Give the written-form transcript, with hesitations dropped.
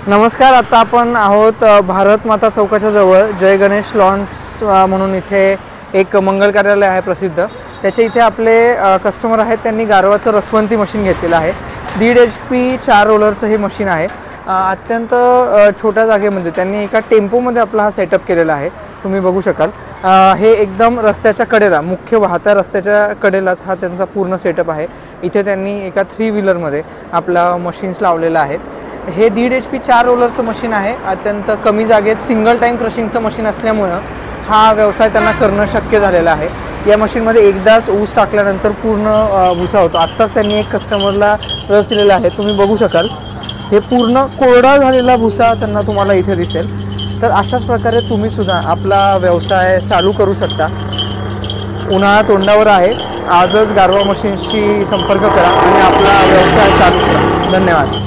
नमस्कार. आता आपण आहोत भारत माता चौकाच्या जवळ जय गणेश लॉन्स म्हणून इथे एक मंगल कार्यालय आहे प्रसिद्ध. त्याच्या इथे आपले कस्टमर आहेत. त्यांनी गारवाचं रसवंती मशीन घेतलेलं आहे. 1.5 HP 4 रोलरचं हे मशीन आहे. अत्यंत छोट्या जागेमध्ये त्यांनी एका टेम्पोमध्ये आपला हा सेटअप केलेला आहे. तुम्ही बघू शकाल. हे एकदम रस्त्याच्या कडेला, मुख्य वाहत्या रस्त्याच्या कडेलाच हा त्यांचा पूर्ण सेटअप आहे. इथे त्यांनी एका 3 व्हीलरमध्ये आपला मशीन्स लावलेला आहे. हे 1.5 HP 4 रोलरचं मशीन आहे. अत्यंत कमी जागेत सिंगल टाईम क्रशिंगचं मशीन असल्यामुळं हा व्यवसाय त्यांना करणं शक्य झालेलं आहे. या मशीनमध्ये एकदाच ऊस टाकल्यानंतर पूर्ण भुसा होतो. आत्ताच त्यांनी एक कस्टमरला रस दिलेला आहे. तुम्ही बघू शकाल. हे पूर्ण कोरडा झालेला भुसा त्यांना तुम्हाला इथे दिसेल. तर अशाच प्रकारे तुम्ही सुद्धा आपला व्यवसाय चालू करू शकता. उन्हाळा तोंडावर आहे. आजच गारवा मशीन्सशी संपर्क करा आणि आपला व्यवसाय चालू करा. धन्यवाद.